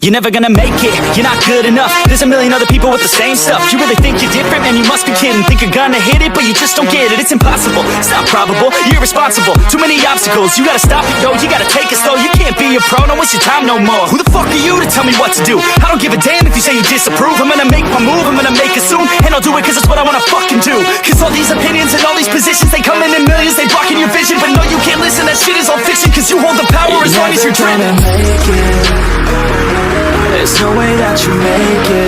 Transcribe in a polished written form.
you're never gonna make it. You're not good enough, there's a million other people with the same stuff. You really think you're different? Man, you must be kidding. Think you're gonna hit it, but you just don't get it. It's impossible, it's not probable, you're irresponsible. Too many obstacles, you gotta stop it, yo. You gotta take it slow, you can't be a pro, don't waste your time no more. Who the fuck are you to tell me what to do? I don't give a damn if you say you disapprove. I'm gonna make my move, I'm gonna make it soon, and I'll do it cause it's what I wanna fucking do. Cause all these opinions and all these positions, they come in millions, they blocking your vision. But no, you can't listen, that shit is all fiction. Cause you hold the power as long as you're dreaming. There's no way that you make it.